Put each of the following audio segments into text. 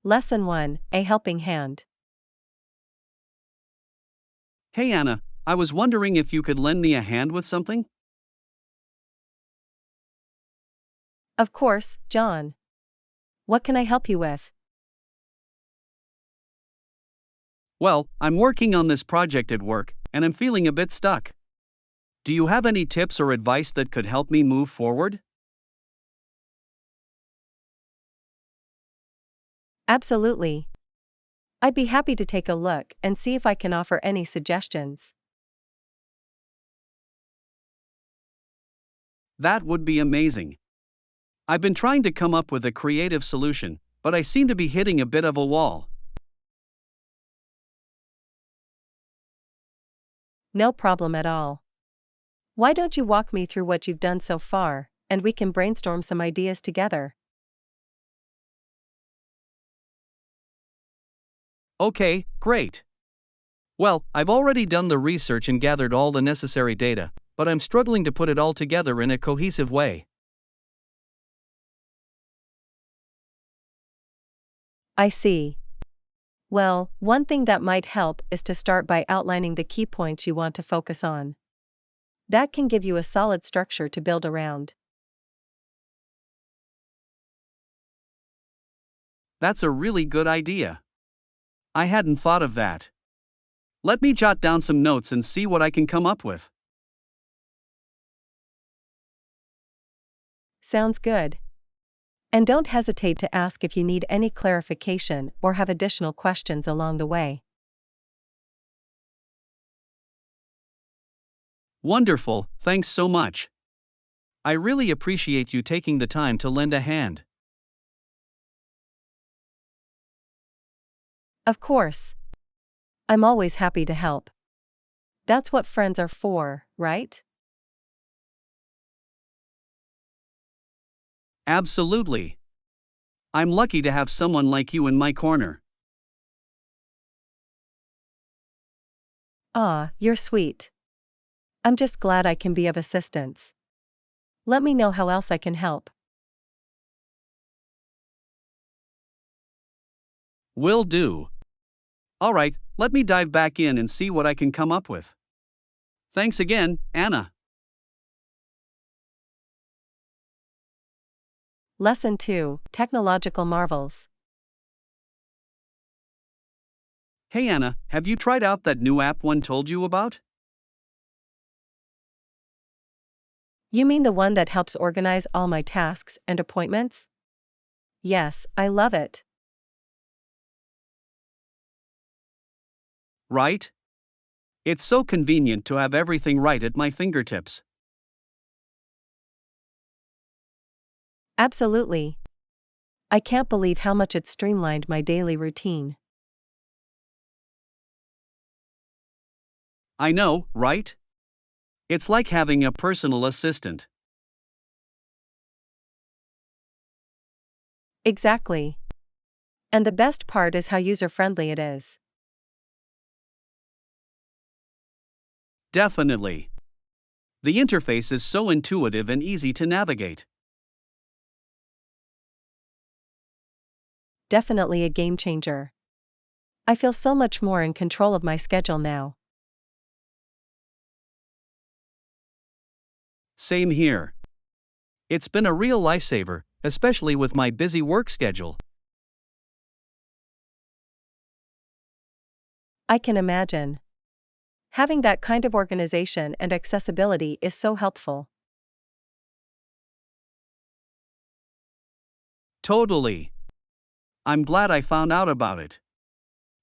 Lesson 1: A Helping Hand. Hey Anna, I was wondering if you could lend me a hand with something? Of course, John. What can I help you with? Well, I'm working on this project at work, and I'm feeling a bit stuck. Do you have any tips or advice that could help me move forward? Absolutely. I'd be happy to take a look and see if I can offer any suggestions. That would be amazing. I've been trying to come up with a creative solution, but I seem to be hitting a bit of a wall. No problem at all. Why don't you walk me through what you've done so far, and we can brainstorm some ideas together? Okay, great. Well, I've already done the research and gathered all the necessary data, but I'm struggling to put it all together in a cohesive way. I see. Well, one thing that might help is to start by outlining the key points you want to focus on. That can give you a solid structure to build around. That's a really good idea. I hadn't thought of that. Let me jot down some notes and see what I can come up with. Sounds good. And don't hesitate to ask if you need any clarification or have additional questions along the way. Wonderful, thanks so much. I really appreciate you taking the time to lend a hand. Of course. I'm always happy to help. That's what friends are for, right? Absolutely. I'm lucky to have someone like you in my corner. Ah, you're sweet. I'm just glad I can be of assistance. Let me know how else I can help. Will do. Alright, let me dive back in and see what I can come up with. Thanks again, Anna. Lesson 2: Technological Marvels. Hey Anna, have you tried out that new app one told you about? You mean the one that helps organize all my tasks and appointments? Yes, I love it. Right? It's so convenient to have everything right at my fingertips. Absolutely. I can't believe how much it streamlined my daily routine. I know, right? It's like having a personal assistant. Exactly. And the best part is how user-friendly it is. Definitely. The interface is so intuitive and easy to navigate. Definitely a game changer. I feel so much more in control of my schedule now. Same here. It's been a real lifesaver, especially with my busy work schedule. I can imagine. Having that kind of organization and accessibility is so helpful. Totally. I'm glad I found out about it.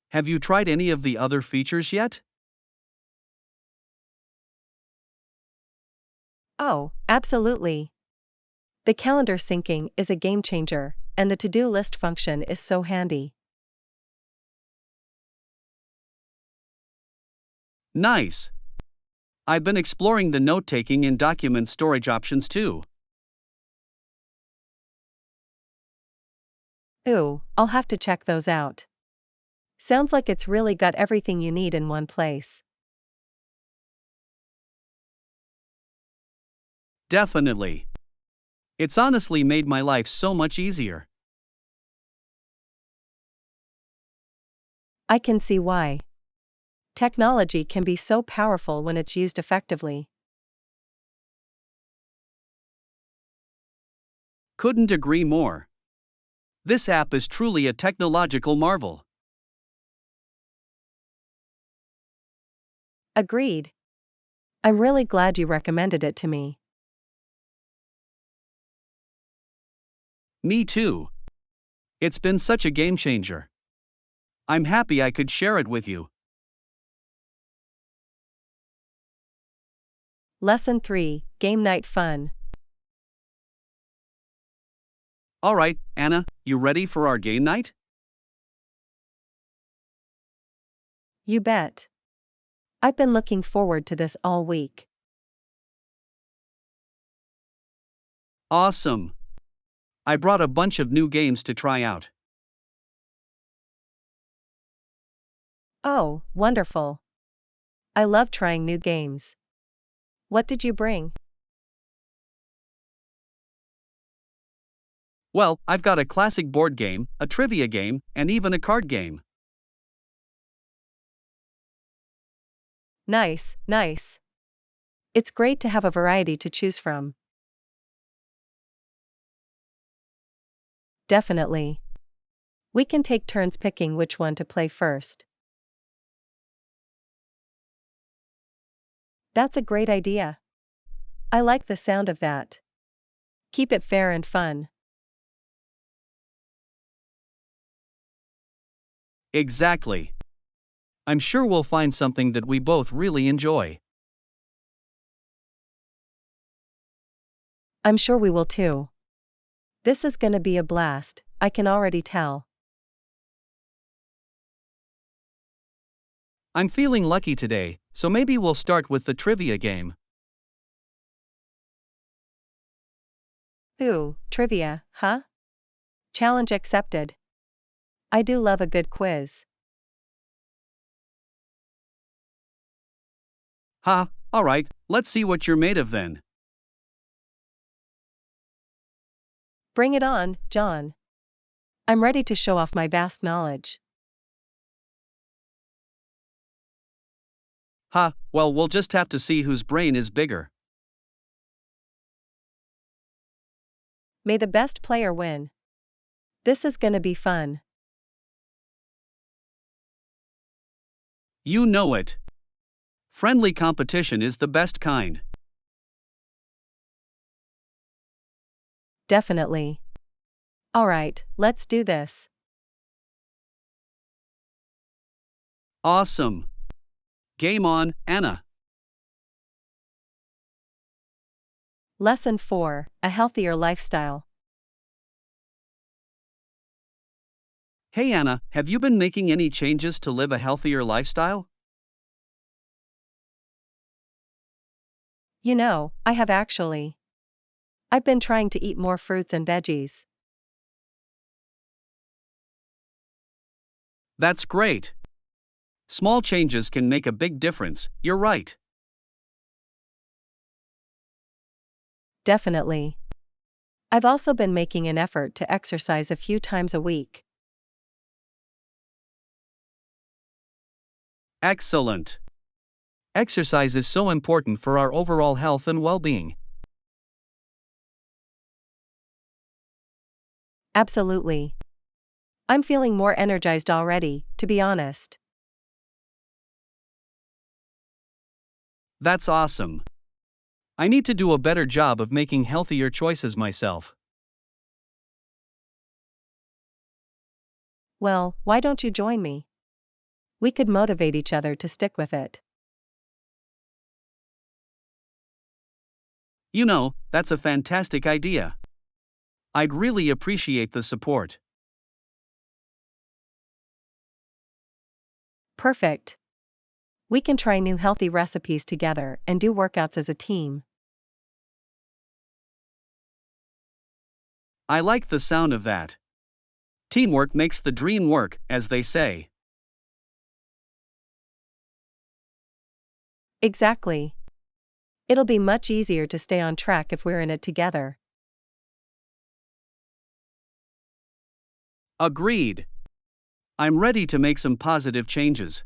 Have you tried any of the other features yet? Oh, absolutely. The calendar syncing is a game changer, and the to-do list function is so handy. Nice. I've been exploring the note taking and document storage options too. Ooh, I'll have to check those out. Sounds like it's really got everything you need in one place. Definitely. It's honestly made my life so much easier. I can see why. Technology can be so powerful when it's used effectively. Couldn't agree more. This app is truly a technological marvel. Agreed. I'm really glad you recommended it to me. Me too. It's been such a game changer. I'm happy I could share it with you. Lesson 3, Game Night Fun. Alright, Anna, you ready for our game night? You bet. I've been looking forward to this all week. Awesome. I brought a bunch of new games to try out. Oh, wonderful. I love trying new games. What did you bring? Well, I've got a classic board game, a trivia game, and even a card game. Nice, nice. It's great to have a variety to choose from. Definitely. We can take turns picking which one to play first. That's a great idea. I like the sound of that. Keep it fair and fun. Exactly. I'm sure we'll find something that we both really enjoy. I'm sure we will too. This is gonna be a blast, I can already tell. I'm feeling lucky today, so maybe we'll start with the trivia game. Ooh, trivia, huh? Challenge accepted. I do love a good quiz. Ha, alright, let's see what you're made of then. Bring it on, John. I'm ready to show off my vast knowledge. Ha, well, we'll just have to see whose brain is bigger. May the best player win. This is gonna be fun. You know it. Friendly competition is the best kind. Definitely. Alright, let's do this. Awesome. Game on, Anna. Lesson 4, A Healthier Lifestyle. Hey Anna, have you been making any changes to live a healthier lifestyle? You know, I have actually. I've been trying to eat more fruits and veggies. That's great. Small changes can make a big difference, you're right. Definitely. I've also been making an effort to exercise a few times a week. Excellent. Exercise is so important for our overall health and well being. Absolutely. I'm feeling more energized already, to be honest. That's awesome. I need to do a better job of making healthier choices myself. Well, why don't you join me? We could motivate each other to stick with it. You know, that's a fantastic idea. I'd really appreciate the support. Perfect. We can try new healthy recipes together and do workouts as a team. I like the sound of that. Teamwork makes the dream work, as they say. Exactly. It'll be much easier to stay on track if we're in it together. Agreed. I'm ready to make some positive changes.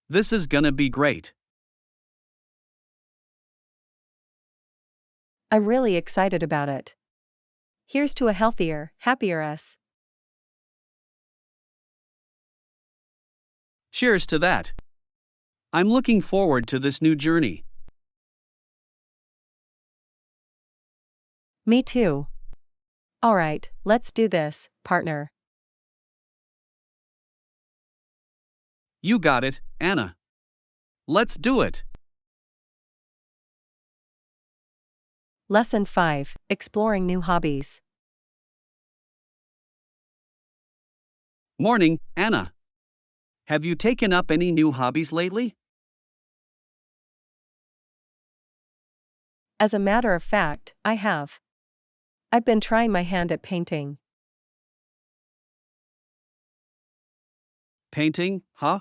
This is gonna be great. I'm really excited about it. Here's to a healthier, happier us. Cheers to that. I'm looking forward to this new journey. Me too. Alright, let's do this, partner. You got it, Anna. Let's do it. Lesson 5, Exploring New Hobbies. Morning, Anna. Have you taken up any new hobbies lately? As a matter of fact, I have. I've been trying my hand at painting. Painting, huh?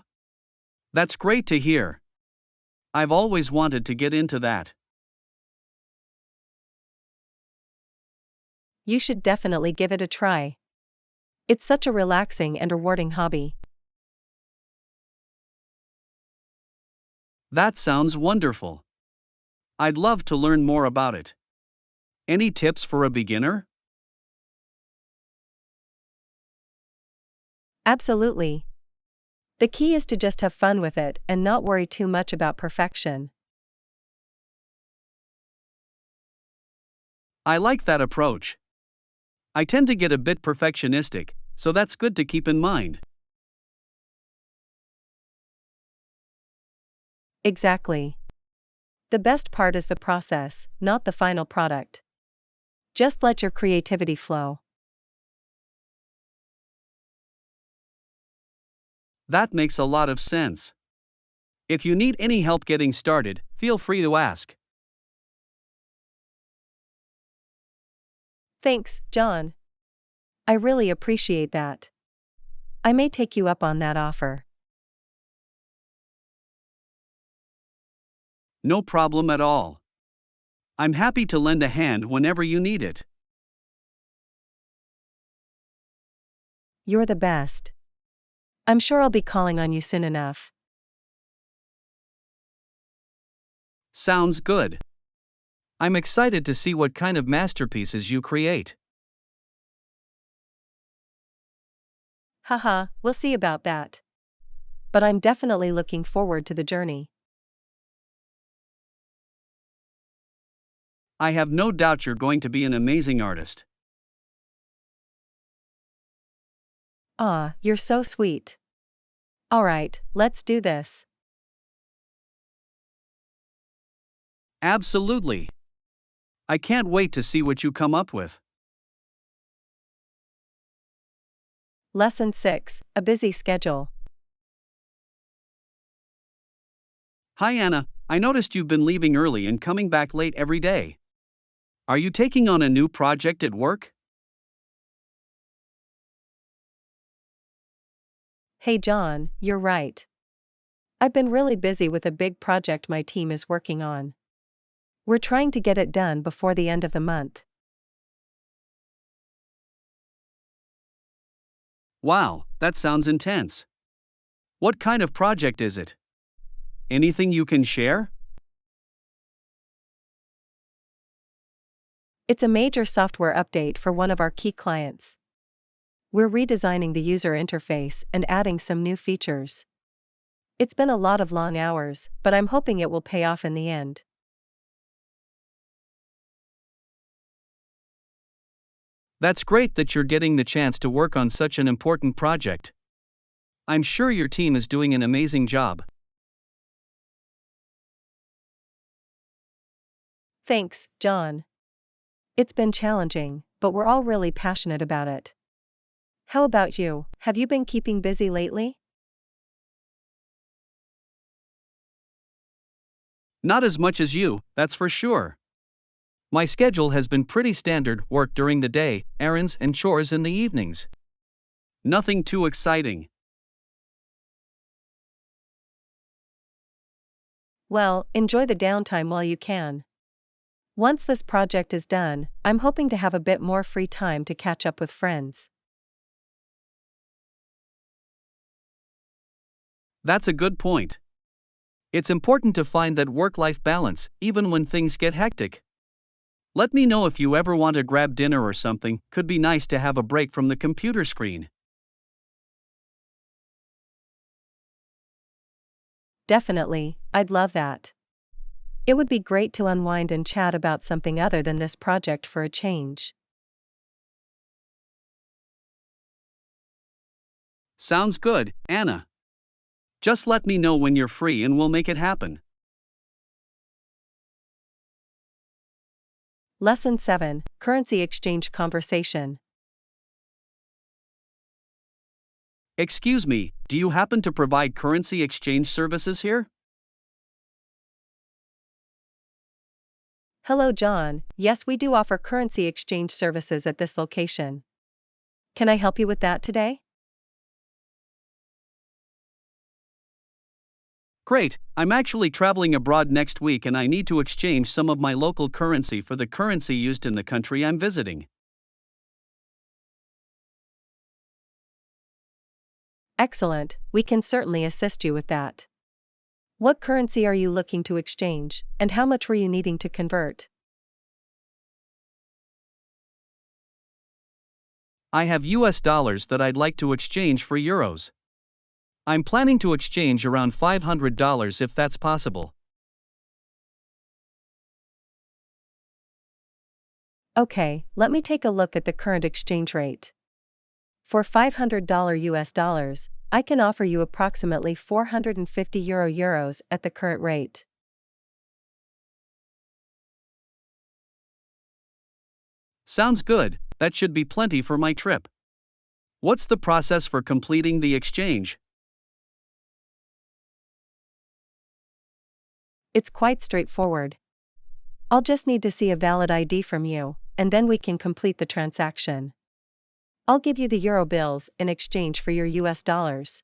That's great to hear. I've always wanted to get into that. You should definitely give it a try. It's such a relaxing and rewarding hobby. That sounds wonderful. I'd love to learn more about it. Any tips for a beginner? Absolutely. The key is to just have fun with it and not worry too much about perfection. I like that approach. I tend to get a bit perfectionistic, so that's good to keep in mind. Exactly. The best part is the process, not the final product. Just let your creativity flow. That makes a lot of sense. If you need any help getting started, feel free to ask. Thanks, John. I really appreciate that. I may take you up on that offer. No problem at all. I'm happy to lend a hand whenever you need it. You're the best. I'm sure I'll be calling on you soon enough. Sounds good. I'm excited to see what kind of masterpieces you create. Haha, we'll see about that. But I'm definitely looking forward to the journey. I have no doubt you're going to be an amazing artist. Ah, you're so sweet. Alright, let's do this. Absolutely. I can't wait to see what you come up with. Lesson 6, A Busy Schedule. Hi Anna, I noticed you've been leaving early and coming back late every day. Are you taking on a new project at work? Hey John, you're right. I've been really busy with a big project my team is working on. We're trying to get it done before the end of the month. Wow, that sounds intense. What kind of project is it? Anything you can share? It's a major software update for one of our key clients. We're redesigning the user interface and adding some new features. It's been a lot of long hours, but I'm hoping it will pay off in the end. That's great that you're getting the chance to work on such an important project. I'm sure your team is doing an amazing job. Thanks, John. It's been challenging, but we're all really passionate about it. How about you? Have you been keeping busy lately? Not as much as you, that's for sure. My schedule has been pretty standard: work during the day, errands and chores in the evenings. Nothing too exciting. Well, enjoy the downtime while you can. Once this project is done, I'm hoping to have a bit more free time to catch up with friends. That's a good point. It's important to find that work-life balance, even when things get hectic. Let me know if you ever want to grab dinner or something. Could be nice to have a break from the computer screen. Definitely, I'd love that. It would be great to unwind and chat about something other than this project for a change. Sounds good, Anna. Just let me know when you're free and we'll make it happen. Lesson 7, Currency Exchange Conversation. Excuse me, do you happen to provide currency exchange services here? Hello, John. Yes, we do offer currency exchange services at this location. Can I help you with that today? Great, I'm actually traveling abroad next week and I need to exchange some of my local currency for the currency used in the country I'm visiting. Excellent, we can certainly assist you with that. What currency are you looking to exchange, and how much were you needing to convert? I have US dollars that I'd like to exchange for euros. I'm planning to exchange around $500 if that's possible. Okay, let me take a look at the current exchange rate. For $500 US dollars, I can offer you approximately 450 euros at the current rate. Sounds good, that should be plenty for my trip. What's the process for completing the exchange? It's quite straightforward. I'll just need to see a valid ID from you, and then we can complete the transaction. I'll give you the euro bills in exchange for your US dollars.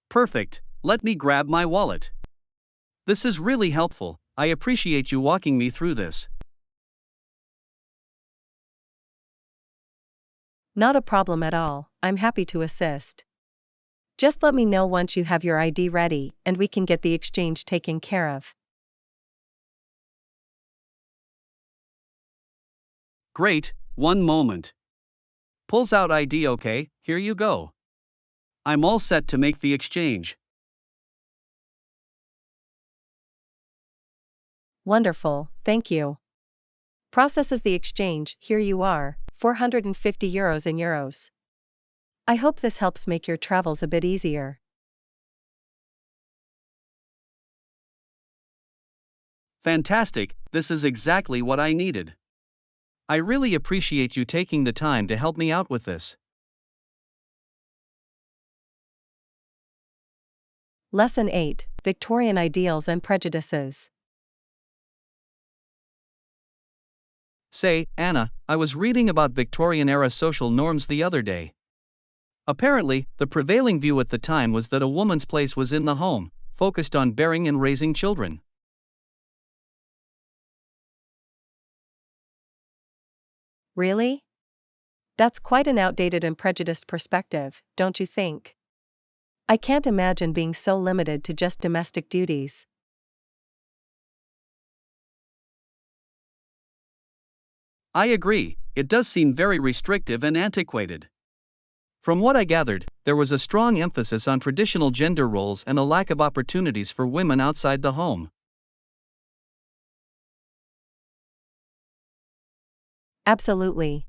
Perfect, let me grab my wallet. This is really helpful, I appreciate you walking me through this. Not a problem at all, I'm happy to assist. Just let me know once you have your ID ready, and we can get the exchange taken care of. Great, one moment. Pulls out ID. Okay, here you go. I'm all set to make the exchange. Wonderful, thank you. Processes the exchange, here you are, 450 euros in euros. I hope this helps make your travels a bit easier. Fantastic, this is exactly what I needed. I really appreciate you taking the time to help me out with this. Lesson 8, Victorian Ideals and Prejudices. Say, Anna, I was reading about Victorian era social norms the other day. Apparently, the prevailing view at the time was that a woman's place was in the home, focused on bearing and raising children. Really? That's quite an outdated and prejudiced perspective, don't you think? I can't imagine being so limited to just domestic duties. I agree, it does seem very restrictive and antiquated. From what I gathered, there was a strong emphasis on traditional gender roles and a lack of opportunities for women outside the home. Absolutely.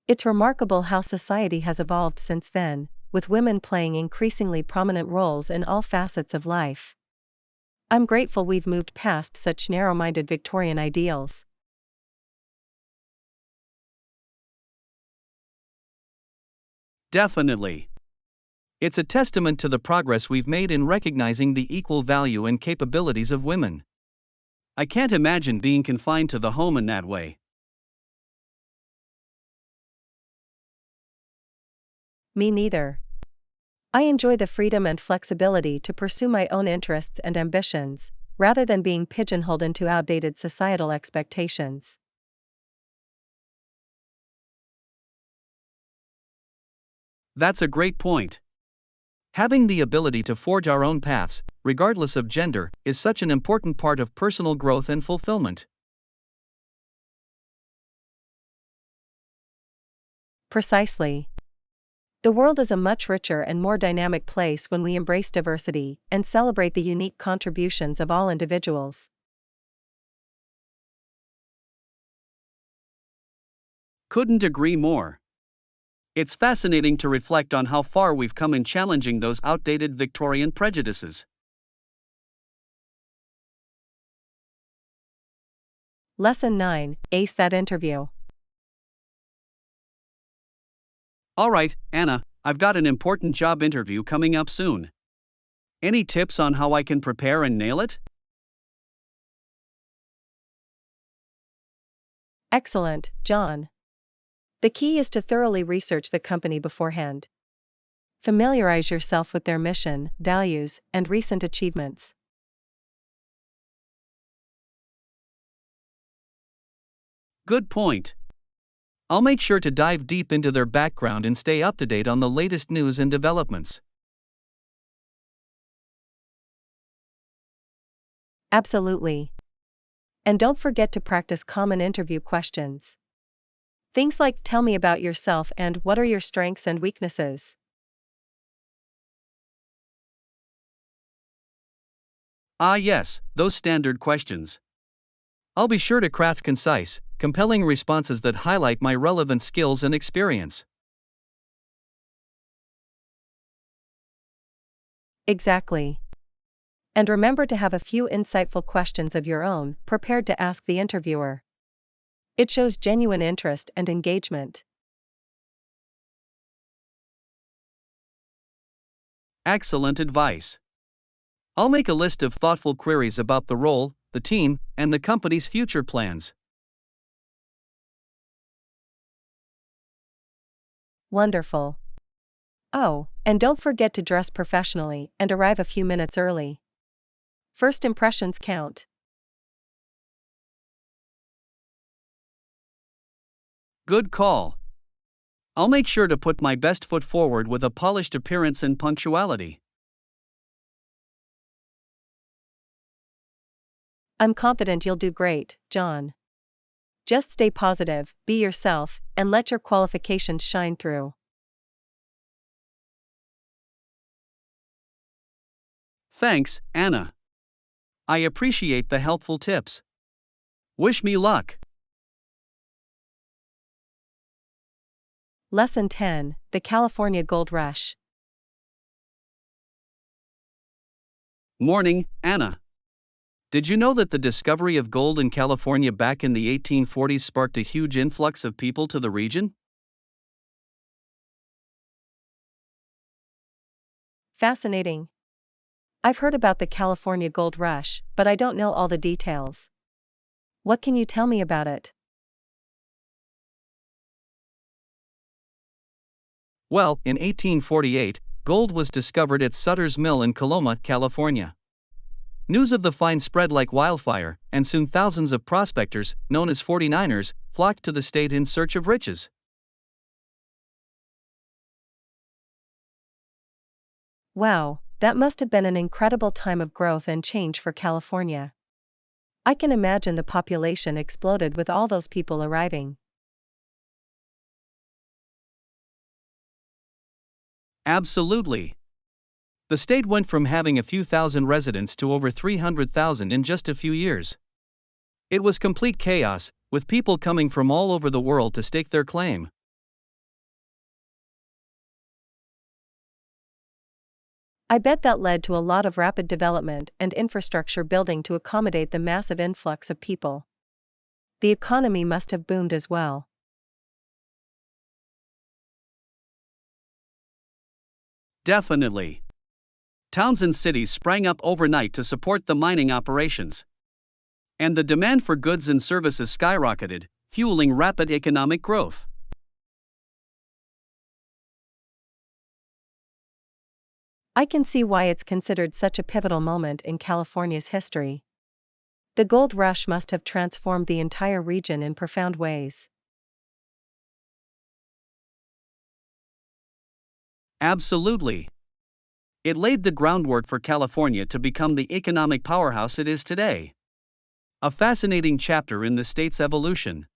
It's remarkable how society has evolved since then, with women playing increasingly prominent roles in all facets of life. I'm grateful we've moved past such narrow-minded Victorian ideals. Definitely. It's a testament to the progress we've made in recognizing the equal value and capabilities of women. I can't imagine being confined to the home in that way. Me neither. I enjoy the freedom and flexibility to pursue my own interests and ambitions, rather than being pigeonholed into outdated societal expectations. That's a great point. Having the ability to forge our own paths, regardless of gender, is such an important part of personal growth and fulfillment. Precisely. The world is a much richer and more dynamic place when we embrace diversity and celebrate the unique contributions of all individuals. Couldn't agree more. It's fascinating to reflect on how far we've come in challenging those outdated Victorian prejudices. Lesson 9: Ace that interview. Alright, Anna, I've got an important job interview coming up soon. Any tips on how I can prepare and nail it? Excellent, John. The key is to thoroughly research the company beforehand. Familiarize yourself with their mission, values, and recent achievements. Good point. I'll make sure to dive deep into their background and stay up to date on the latest news and developments. Absolutely. And don't forget to practice common interview questions. Things like tell me about yourself and what are your strengths and weaknesses. Ah, yes, those standard questions. I'll be sure to craft concise, compelling responses that highlight my relevant skills and experience. Exactly. And remember to have a few insightful questions of your own prepared to ask the interviewer. It shows genuine interest and engagement. Excellent advice. I'll make a list of thoughtful queries about the role, the team, and the company's future plans. Wonderful. Oh, and don't forget to dress professionally and arrive a few minutes early. First impressions count. Good call. I'll make sure to put my best foot forward with a polished appearance and punctuality. I'm confident you'll do great, John. Just stay positive, be yourself, and let your qualifications shine through. Thanks, Anna. I appreciate the helpful tips. Wish me luck. Lesson 10: The California Gold Rush. Morning, Anna. Did you know that the discovery of gold in California back in the 1840s sparked a huge influx of people to the region? Fascinating. I've heard about the California Gold Rush, but I don't know all the details. What can you tell me about it? Well, in 1848, gold was discovered at Sutter's Mill in Coloma, California. News of the find spread like wildfire, and soon thousands of prospectors, known as 49ers, flocked to the state in search of riches. Wow, that must have been an incredible time of growth and change for California. I can imagine the population exploded with all those people arriving. Absolutely. The state went from having a few thousand residents to over 300,000 in just a few years. It was complete chaos, with people coming from all over the world to stake their claim. I bet that led to a lot of rapid development and infrastructure building to accommodate the massive influx of people. The economy must have boomed as well. Definitely. Towns and cities sprang up overnight to support the mining operations. And the demand for goods and services skyrocketed, fueling rapid economic growth. I can see why it's considered such a pivotal moment in California's history. The gold rush must have transformed the entire region in profound ways. Absolutely. It laid the groundwork for California to become the economic powerhouse it is today. A fascinating chapter in the state's evolution.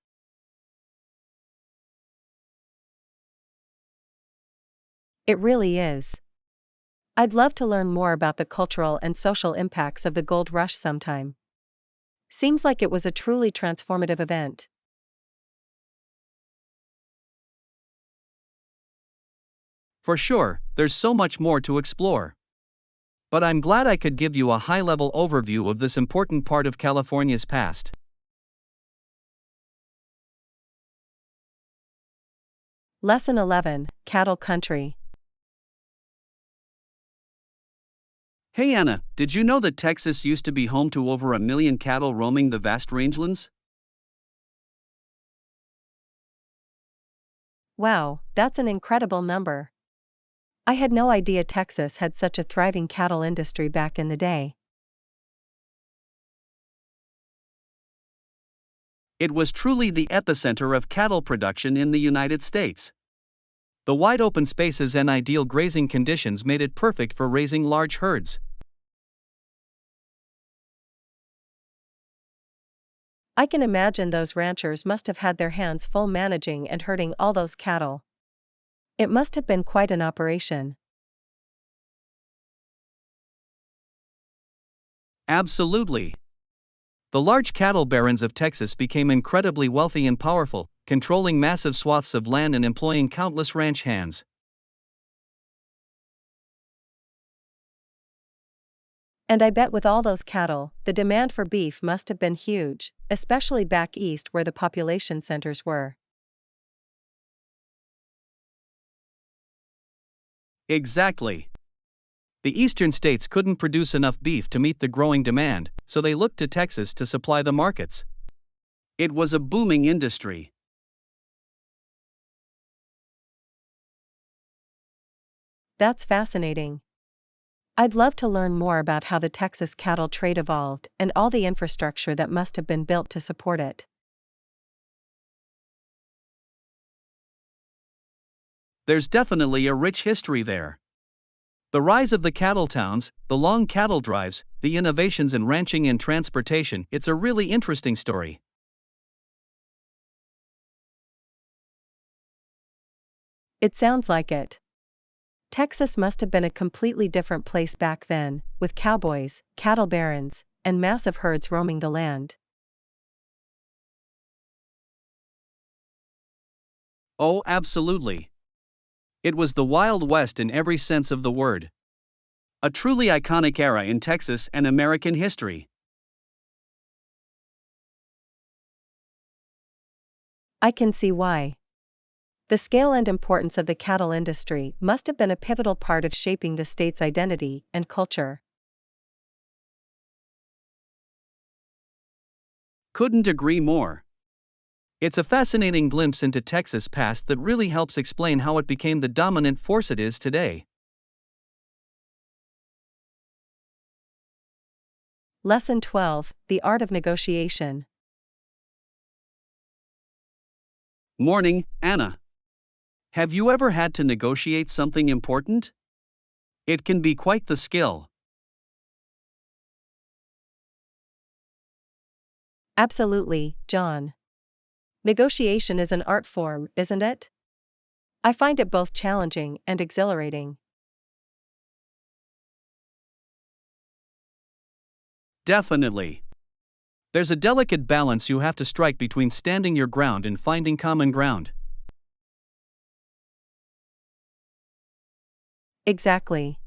It really is. I'd love to learn more about the cultural and social impacts of the gold rush sometime. Seems like it was a truly transformative event. For sure, there's so much more to explore. But I'm glad I could give you a high level overview of this important part of California's past. Lesson 11, Cattle Country. Hey Anna, did you know that Texas used to be home to over 1 million cattle roaming the vast rangelands? Wow, that's an incredible number. I had no idea Texas had such a thriving cattle industry back in the day. It was truly the epicenter of cattle production in the United States. The wide open spaces and ideal grazing conditions made it perfect for raising large herds. I can imagine those ranchers must have had their hands full managing and herding all those cattle. It must have been quite an operation. Absolutely. The large cattle barons of Texas became incredibly wealthy and powerful, controlling massive swaths of land and employing countless ranch hands. And I bet with all those cattle, the demand for beef must have been huge, especially back east where the population centers were. Exactly. The eastern states couldn't produce enough beef to meet the growing demand, so they looked to Texas to supply the markets. It was a booming industry. That's fascinating. I'd love to learn more about how the Texas cattle trade evolved and all the infrastructure that must have been built to support it. There's definitely a rich history there. The rise of the cattle towns, the long cattle drives, the innovations in ranching and transportation, it's a really interesting story. It sounds like it. Texas must have been a completely different place back then, with cowboys, cattle barons, and massive herds roaming the land. Oh, absolutely. It was the Wild West in every sense of the word. A truly iconic era in Texas and American history. I can see why. The scale and importance of the cattle industry must have been a pivotal part of shaping the state's identity and culture. Couldn't agree more. It's a fascinating glimpse into Texas' past that really helps explain how it became the dominant force it is today. Lesson 12, The Art of Negotiation. Morning, Anna. Have you ever had to negotiate something important? It can be quite the skill. Absolutely, John. Negotiation is an art form, isn't it? I find it both challenging and exhilarating. Definitely. There's a delicate balance you have to strike between standing your ground and finding common ground. Exactly.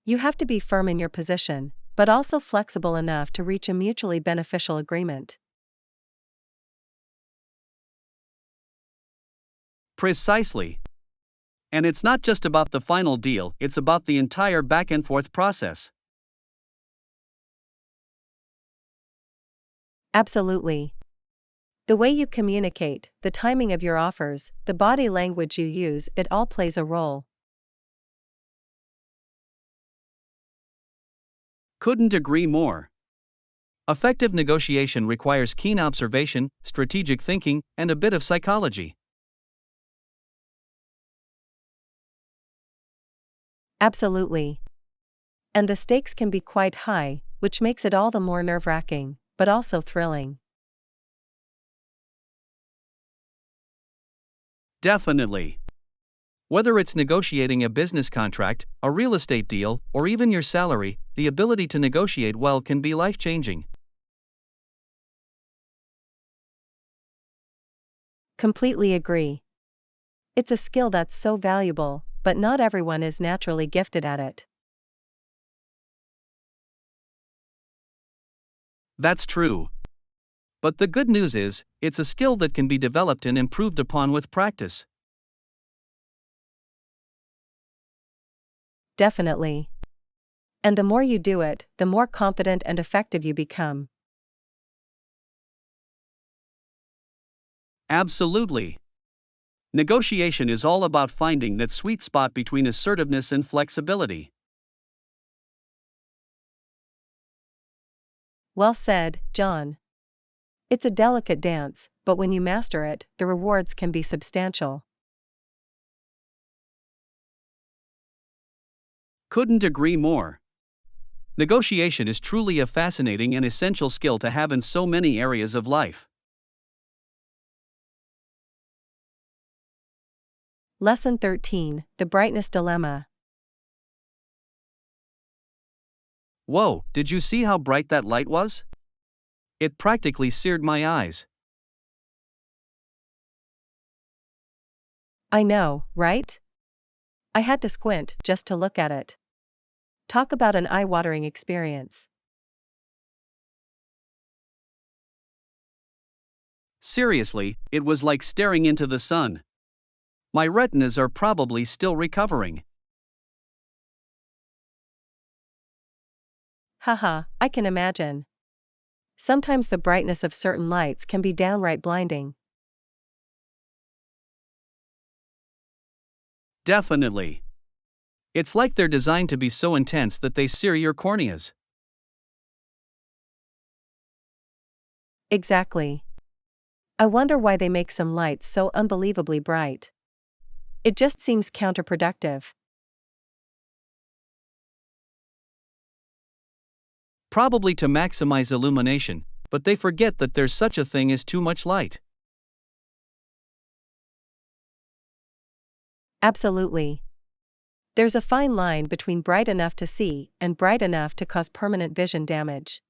You have to be firm in your position, but also flexible enough to reach a mutually beneficial agreement. Precisely. And it's not just about the final deal, it's about the entire back and forth process. Absolutely. The way you communicate, the timing of your offers, the body language you use, it all plays a role. Couldn't agree more. Effective negotiation requires keen observation, strategic thinking, and a bit of psychology. Absolutely. And the stakes can be quite high, which makes it all the more nerve-wracking, but also thrilling. Definitely. Whether it's negotiating a business contract, a real estate deal, or even your salary, the ability to negotiate well can be life-changing. Completely agree. It's a skill that's so valuable, but not everyone is naturally gifted at it. That's true. But the good news is, it's a skill that can be developed and improved upon with practice. Definitely. And the more you do it, the more confident and effective you become. Absolutely. Negotiation is all about finding that sweet spot between assertiveness and flexibility. Well said, John. It's a delicate dance, but when you master it, the rewards can be substantial. Couldn't agree more. Negotiation is truly a fascinating and essential skill to have in so many areas of life. Lesson 13, The Brightness Dilemma. Whoa, did you see how bright that light was? It practically seared my eyes. I know, right? I had to squint just to look at it. Talk about an eye-watering experience. Seriously, it was like staring into the sun. My retinas are probably still recovering. Haha, I can imagine. Sometimes the brightness of certain lights can be downright blinding. Definitely. It's like they're designed to be so intense that they sear your corneas. Exactly. I wonder why they make some lights so unbelievably bright. It just seems counterproductive. Probably to maximize illumination, but they forget that there's such a thing as too much light. Absolutely. There's a fine line between bright enough to see and bright enough to cause permanent vision damage.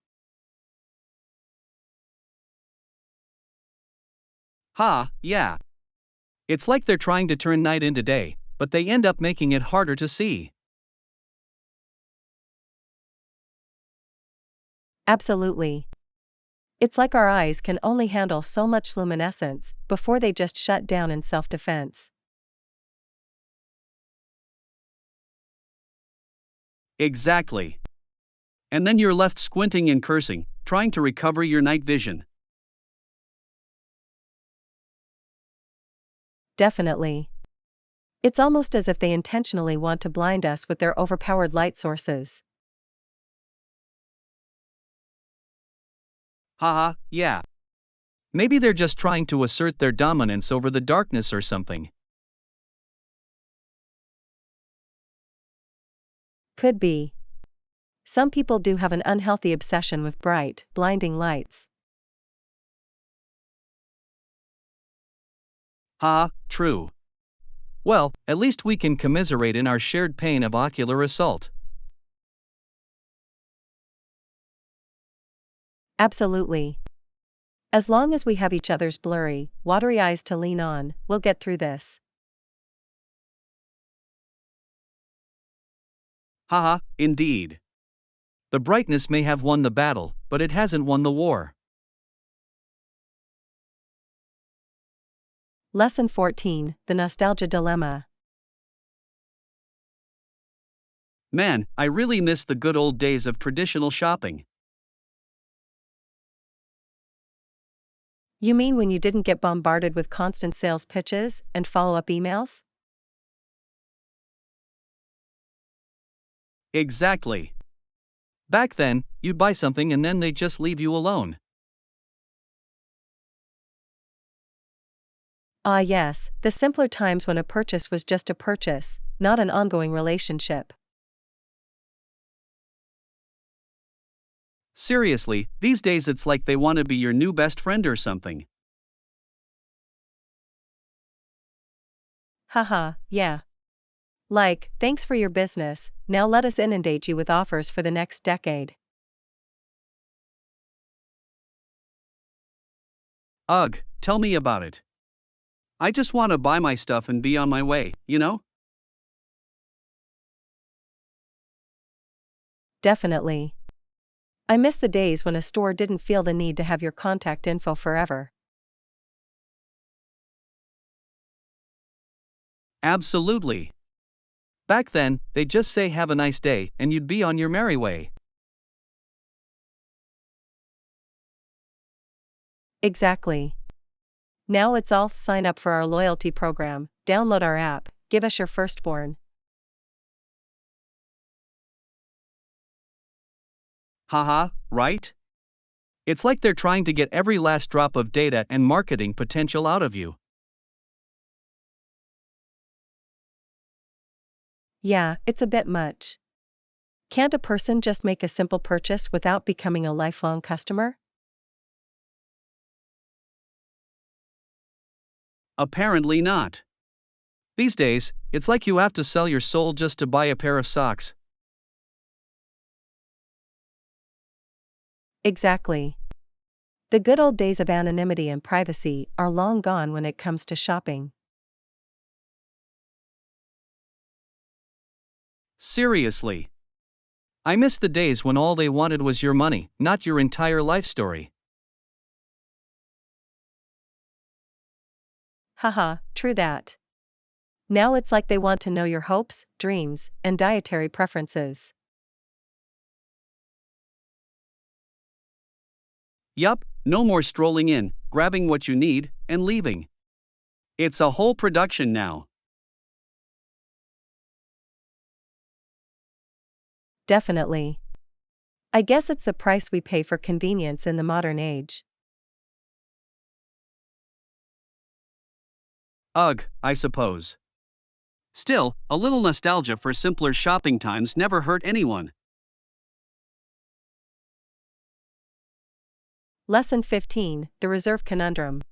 Ha, yeah. It's like they're trying to turn night into day, but they end up making it harder to see. Absolutely. It's like our eyes can only handle so much luminescence before they just shut down in self-defense. Exactly. And then you're left squinting and cursing, trying to recover your night vision. Definitely. It's almost as if they intentionally want to blind us with their overpowered light sources. Haha, yeah. Maybe they're just trying to assert their dominance over the darkness or something. Could be. Some people do have an unhealthy obsession with bright, blinding lights. Ha, true. Well, at least we can commiserate in our shared pain of ocular assault. Absolutely. As long as we have each other's blurry, watery eyes to lean on, we'll get through this. Haha, indeed. The brightness may have won the battle, but it hasn't won the war. Lesson 14, The Nostalgia Dilemma. Man, I really miss the good old days of traditional shopping. You mean when you didn't get bombarded with constant sales pitches and follow-up emails? Exactly. Back then, you'd buy something and then they'd just leave you alone. Ah yes, the simpler times when a purchase was just a purchase, not an ongoing relationship. Seriously, these days it's like they want to be your new best friend or something. Haha, yeah. Like, thanks for your business, now let us inundate you with offers for the next decade. Ugh, tell me about it. I just want to buy my stuff and be on my way, you know? Definitely. I miss the days when a store didn't feel the need to have your contact info forever. Absolutely. Back then, they'd just say have a nice day and you'd be on your merry way. Exactly. Now it's all sign up for our loyalty program, download our app, give us your firstborn. Haha, right? It's like they're trying to get every last drop of data and marketing potential out of you. Yeah, it's a bit much. Can't a person just make a simple purchase without becoming a lifelong customer? Apparently not. These days, it's like you have to sell your soul just to buy a pair of socks. Exactly. The good old days of anonymity and privacy are long gone when it comes to shopping. Seriously. I miss the days when all they wanted was your money, not your entire life story. Haha, true that. Now it's like they want to know your hopes, dreams, and dietary preferences. Yup, no more strolling in, grabbing what you need, and leaving. It's a whole production now. Definitely. I guess it's the price we pay for convenience in the modern age. Ugh, I suppose. Still, a little nostalgia for simpler shopping times never hurt anyone. Lesson 15, The Reserve Conundrum.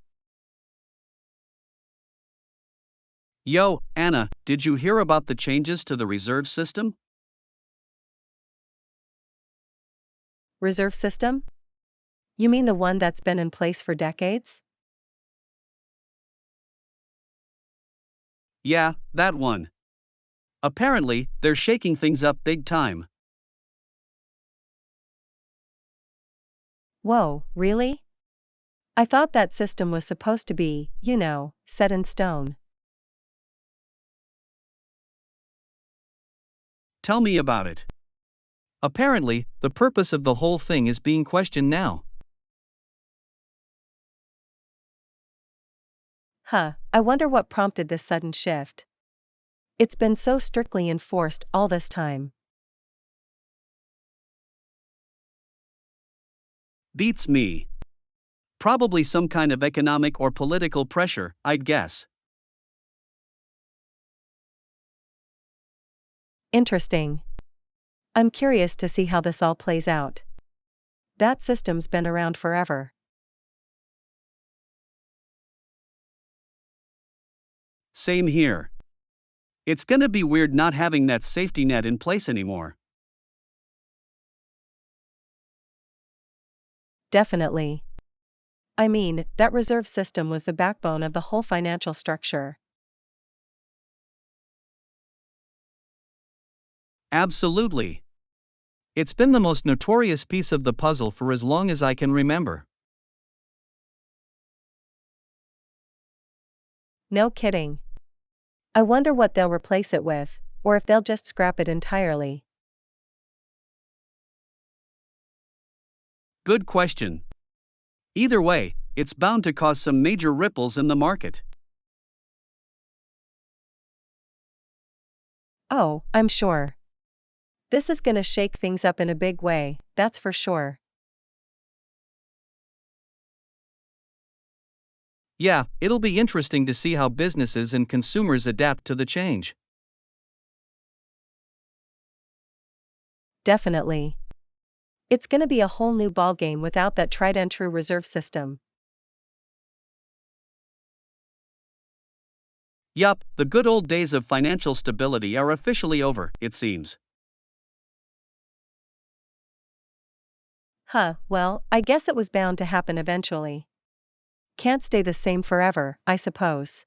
Yo, Anna, did you hear about the changes to the reserve system? Reserve system? You mean the one that's been in place for decades? Yeah, that one. Apparently, they're shaking things up big time. Whoa, really? I thought that system was supposed to be, set in stone. Tell me about it. Apparently, the purpose of the whole thing is being questioned now. Huh, I wonder what prompted this sudden shift. It's been so strictly enforced all this time. Beats me. Probably some kind of economic or political pressure, I'd guess. Interesting. I'm curious to see how this all plays out. That system's been around forever. Same here. It's gonna be weird not having that safety net in place anymore. Definitely. I mean, that reserve system was the backbone of the whole financial structure. Absolutely. It's been the most notorious piece of the puzzle for as long as I can remember. No kidding. I wonder what they'll replace it with, or if they'll just scrap it entirely. Good question. Either way, it's bound to cause some major ripples in the market. Oh, I'm sure. This is gonna shake things up in a big way, that's for sure. Yeah, it'll be interesting to see how businesses and consumers adapt to the change. Definitely. It's gonna be a whole new ballgame without that tried and true reserve system. Yup, the good old days of financial stability are officially over, it seems. Well, I guess it was bound to happen eventually. Can't stay the same forever, I suppose.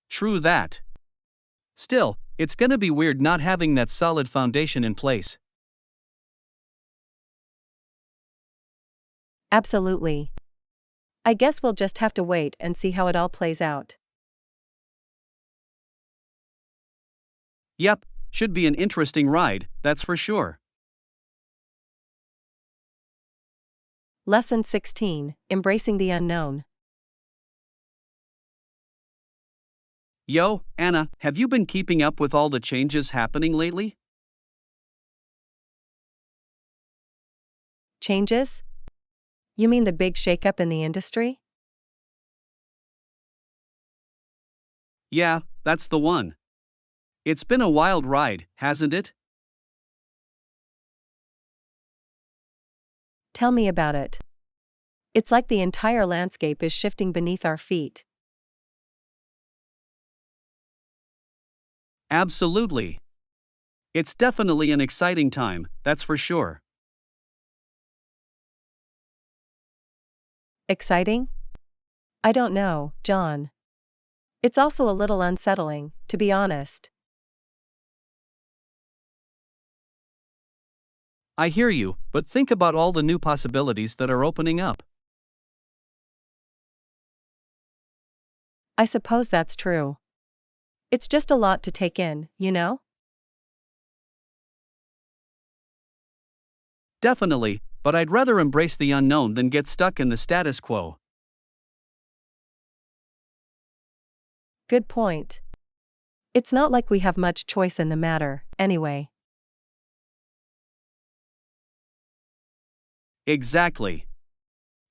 True that. Still, it's gonna be weird not having that solid foundation in place. Absolutely. I guess we'll just have to wait and see how it all plays out. Yep, should be an interesting ride, that's for sure. Lesson 16, Embracing the Unknown. Yo, Anna, have you been keeping up with all the changes happening lately? Changes? You mean the big shakeup in the industry? Yeah, that's the one. It's been a wild ride, hasn't it? Tell me about it. It's like the entire landscape is shifting beneath our feet. Absolutely. It's definitely an exciting time, that's for sure. Exciting? I don't know, John. It's also a little unsettling, to be honest. I hear you, but think about all the new possibilities that are opening up. I suppose that's true. It's just a lot to take in, you know? Definitely, but I'd rather embrace the unknown than get stuck in the status quo. Good point. It's not like we have much choice in the matter, anyway. Exactly.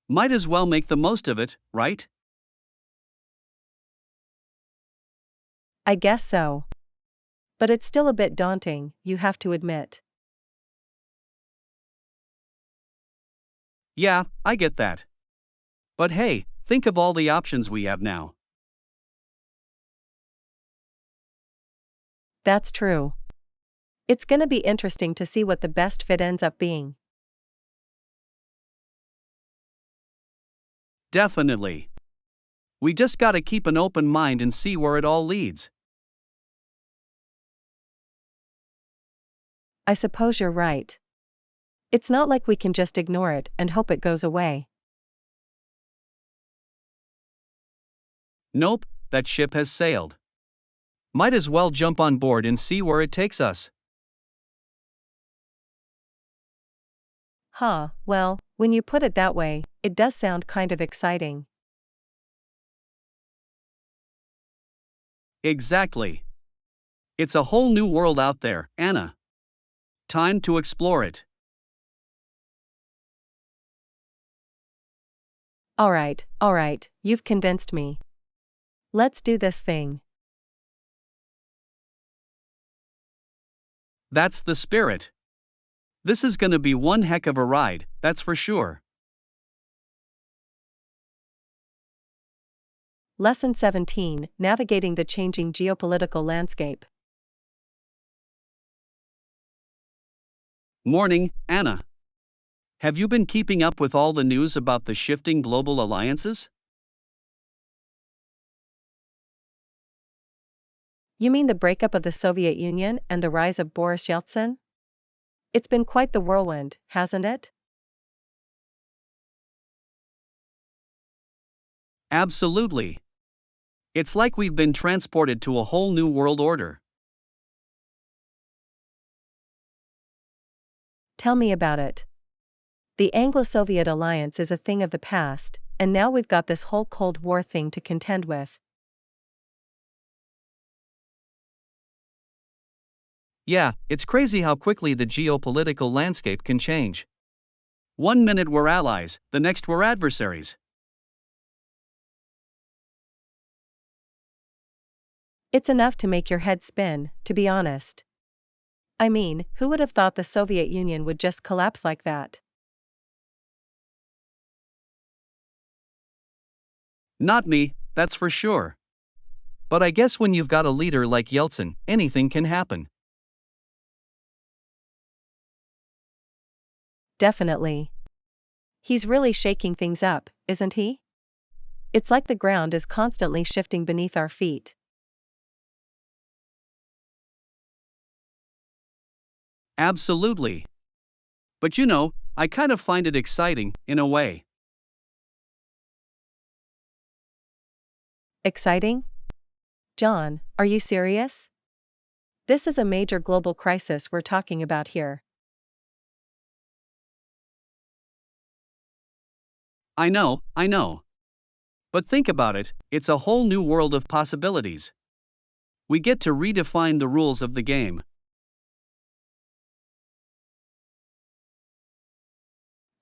Might as well make the most of it, right? I guess so. But it's still a bit daunting, you have to admit. Yeah, I get that. But hey, think of all the options we have now. That's true. It's gonna be interesting to see what the best fit ends up being. Definitely. We just gotta keep an open mind and see where it all leads. I suppose you're right. It's not like we can just ignore it and hope it goes away. Nope, that ship has sailed. Might as well jump on board and see where it takes us. Well, when you put it that way, it does sound kind of exciting. Exactly. It's a whole new world out there, Anna. Time to explore it. Alright, you've convinced me. Let's do this thing. That's the spirit. This is gonna be one heck of a ride, that's for sure. Lesson 17, Navigating the Changing Geopolitical Landscape. Morning, Anna. Have you been keeping up with all the news about the shifting global alliances? You mean the breakup of the Soviet Union and the rise of Boris Yeltsin? It's been quite the whirlwind, hasn't it? Absolutely. It's like we've been transported to a whole new world order. Tell me about it. The Anglo-Soviet alliance is a thing of the past, and now we've got this whole Cold War thing to contend with. Yeah, it's crazy how quickly the geopolitical landscape can change. One minute we're allies, the next we're adversaries. It's enough to make your head spin, to be honest. I mean, who would have thought the Soviet Union would just collapse like that? Not me, that's for sure. But I guess when you've got a leader like Yeltsin, anything can happen. Definitely. He's really shaking things up, isn't he? It's like the ground is constantly shifting beneath our feet. Absolutely. But I kind of find it exciting, in a way. Exciting? John, are you serious? This is a major global crisis we're talking about here. I know. But think about it, it's a whole new world of possibilities. We get to redefine the rules of the game.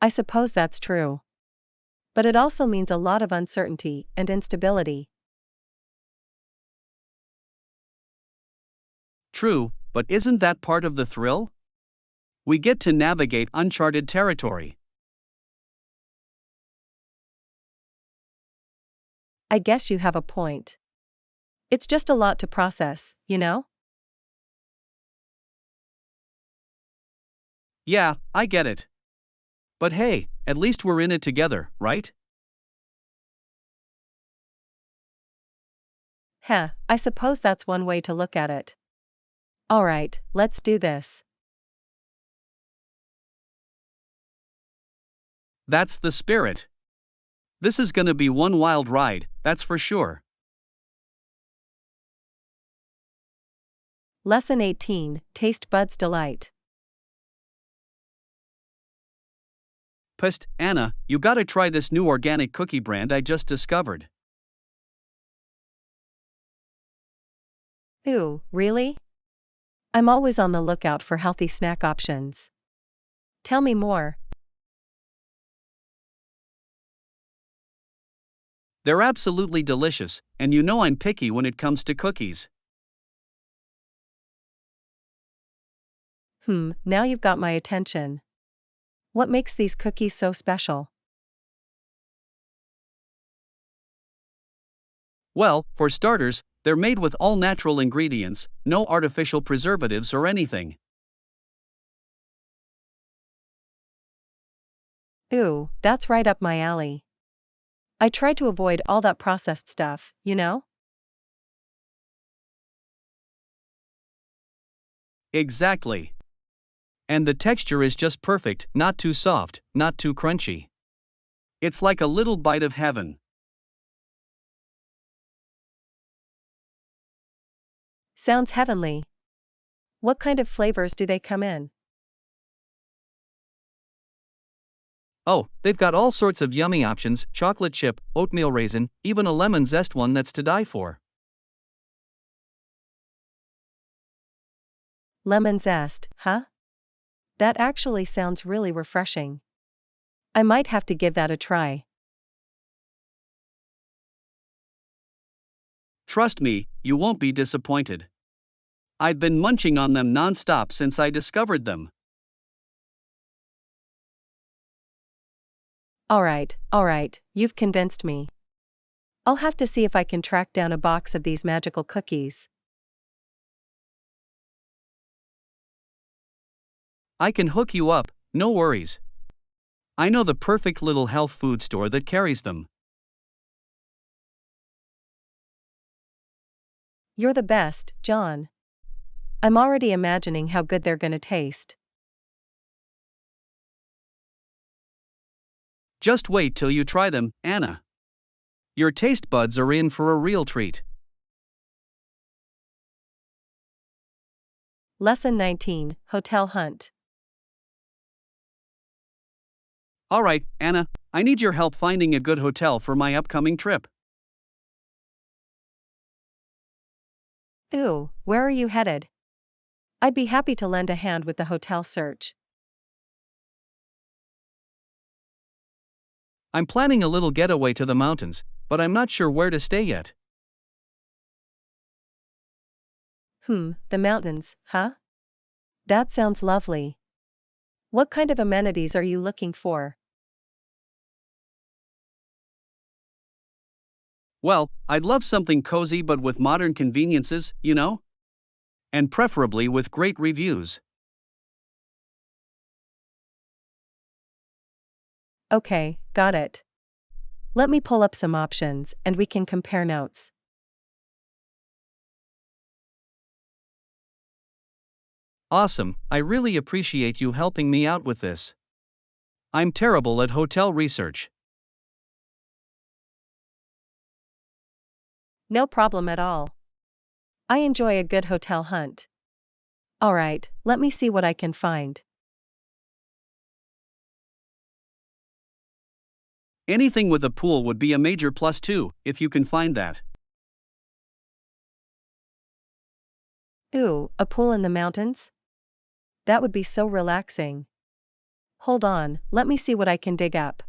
I suppose that's true. But it also means a lot of uncertainty and instability. True, but isn't that part of the thrill? We get to navigate uncharted territory. I guess you have a point. It's just a lot to process, you know? Yeah, I get it. But hey, at least we're in it together, right? Heh, I suppose that's one way to look at it. Alright, let's do this. That's the spirit. This is gonna be one wild ride, that's for sure. Lesson 18, Taste Buds Delight. Psst, Anna, you gotta try this new organic cookie brand I just discovered. Ooh, really? I'm always on the lookout for healthy snack options. Tell me more. They're absolutely delicious, and I'm picky when it comes to cookies. Now you've got my attention. What makes these cookies so special? Well, for starters, they're made with all natural ingredients, no artificial preservatives or anything. Ooh, that's right up my alley. I try to avoid all that processed stuff, you know? Exactly. And the texture is just perfect, not too soft, not too crunchy. It's like a little bite of heaven. Sounds heavenly. What kind of flavors do they come in? Oh, they've got all sorts of yummy options: chocolate chip, oatmeal raisin, even a lemon zest one that's to die for. Lemon zest, huh? That actually sounds really refreshing. I might have to give that a try. Trust me, you won't be disappointed. I've been munching on them non-stop since I discovered them. Alright, you've convinced me. I'll have to see if I can track down a box of these magical cookies. I can hook you up, no worries. I know the perfect little health food store that carries them. You're the best, John. I'm already imagining how good they're gonna taste. Just wait till you try them, Anna. Your taste buds are in for a real treat. Lesson 19, Hotel Hunt. Alright, Anna, I need your help finding a good hotel for my upcoming trip. Ooh, where are you headed? I'd be happy to lend a hand with the hotel search. I'm planning a little getaway to the mountains, but I'm not sure where to stay yet. The mountains, huh? That sounds lovely. What kind of amenities are you looking for? Well, I'd love something cozy but with modern conveniences, you know? And preferably with great reviews. Okay, got it. Let me pull up some options and we can compare notes. Awesome, I really appreciate you helping me out with this. I'm terrible at hotel research. No problem at all. I enjoy a good hotel hunt. Alright, let me see what I can find. Anything with a pool would be a major plus too, if you can find that. Ooh, a pool in the mountains? That would be so relaxing. Hold on, let me see what I can dig up.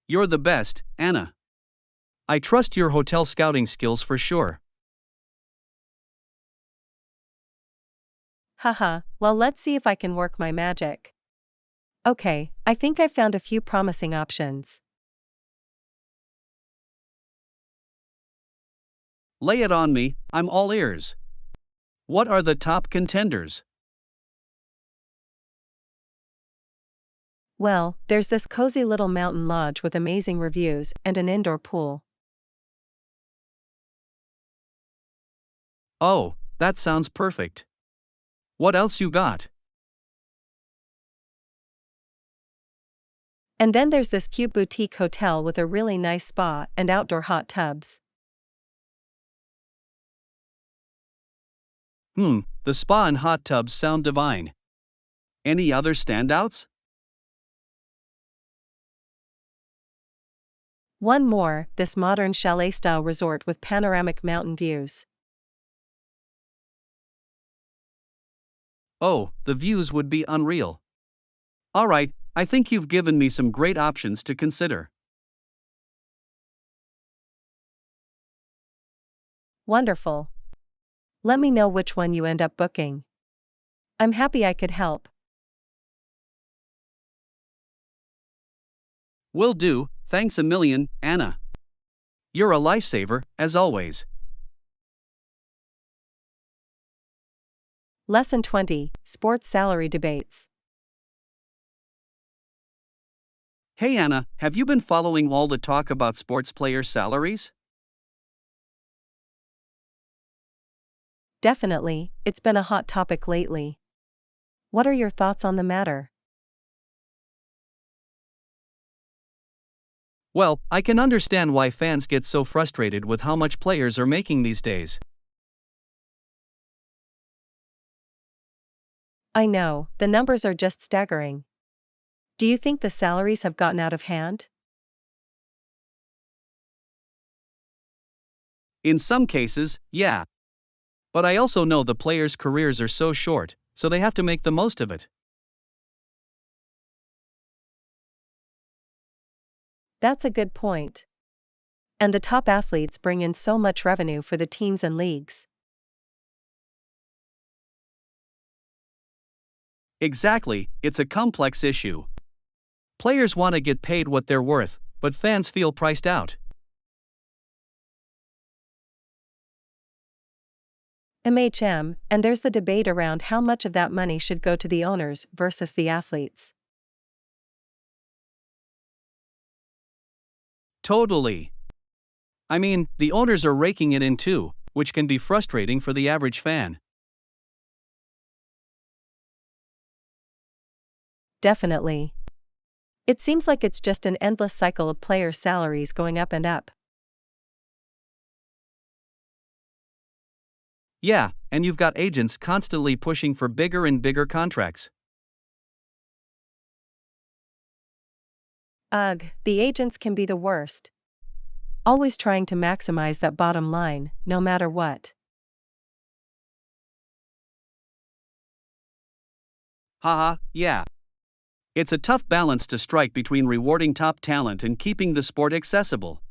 You're the best, Anna. I trust your hotel scouting skills for sure. Haha, well, let's see if I can work my magic. Okay, I think I found a few promising options. Lay it on me, I'm all ears. What are the top contenders? Well, there's this cozy little mountain lodge with amazing reviews and an indoor pool. Oh, that sounds perfect. What else you got? And then there's this cute boutique hotel with a really nice spa and outdoor hot tubs. The spa and hot tubs sound divine. Any other standouts? One more, this modern chalet-style resort with panoramic mountain views. Oh, the views would be unreal. Alright, I think you've given me some great options to consider. Wonderful. Let me know which one you end up booking. I'm happy I could help. Will do, thanks a million, Anna. You're a lifesaver, as always. Lesson 20, Sports Salary Debates. Hey Anna, have you been following all the talk about sports players' salaries? Definitely, it's been a hot topic lately. What are your thoughts on the matter? Well, I can understand why fans get so frustrated with how much players are making these days. I know, the numbers are just staggering. Do you think the salaries have gotten out of hand? In some cases, yeah. But I also know the players' careers are so short, so they have to make the most of it. That's a good point. And the top athletes bring in so much revenue for the teams and leagues. Exactly, it's a complex issue. Players want to get paid what they're worth, but fans feel priced out. And there's the debate around how much of that money should go to the owners versus the athletes. Totally. I mean, the owners are raking it in too, which can be frustrating for the average fan. Definitely. It seems like it's just an endless cycle of player salaries going up and up. Yeah, and you've got agents constantly pushing for bigger and bigger contracts. Ugh, the agents can be the worst. Always trying to maximize that bottom line, no matter what. Haha, yeah. It's a tough balance to strike between rewarding top talent and keeping the sport accessible.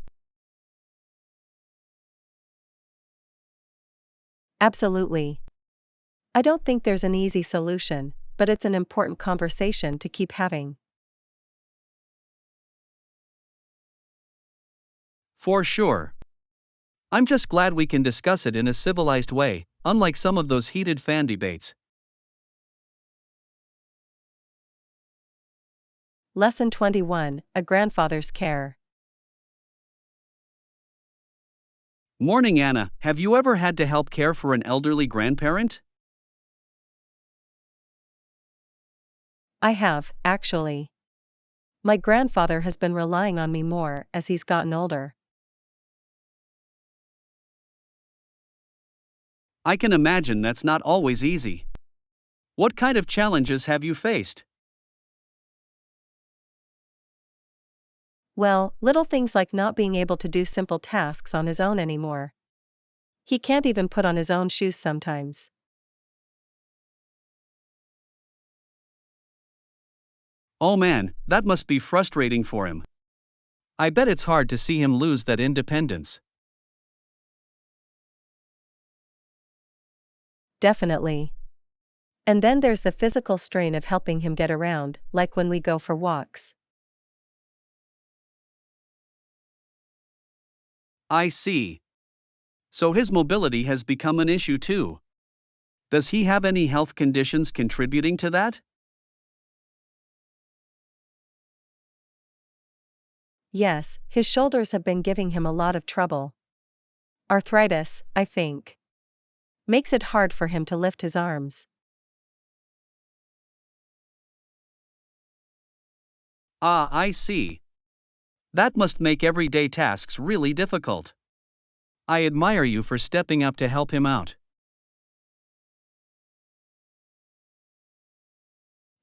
Absolutely. I don't think there's an easy solution, but it's an important conversation to keep having. For sure. I'm just glad we can discuss it in a civilized way, unlike some of those heated fan debates. Lesson 21, A Grandfather's Care. Morning, Anna. Have you ever had to help care for an elderly grandparent? I have, actually. My grandfather has been relying on me more as he's gotten older. I can imagine that's not always easy. What kind of challenges have you faced? Well, little things like not being able to do simple tasks on his own anymore. He can't even put on his own shoes sometimes. Oh man, that must be frustrating for him. I bet it's hard to see him lose that independence. Definitely. And then there's the physical strain of helping him get around, like when we go for walks. I see. So his mobility has become an issue too. Does he have any health conditions contributing to that? Yes, his shoulders have been giving him a lot of trouble. Arthritis, I think. Makes it hard for him to lift his arms. Ah, I see. That must make everyday tasks really difficult. I admire you for stepping up to help him out.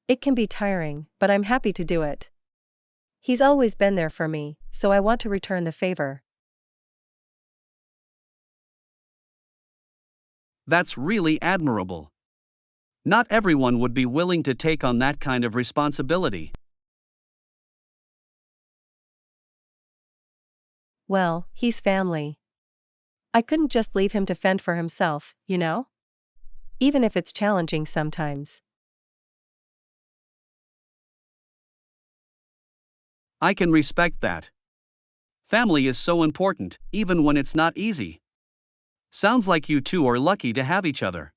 It can be tiring, but I'm happy to do it. He's always been there for me, so I want to return the favor. That's really admirable. Not everyone would be willing to take on that kind of responsibility. Well, he's family. I couldn't just leave him to fend for himself, you know? Even if it's challenging sometimes. I can respect that. Family is so important, even when it's not easy. Sounds like you two are lucky to have each other.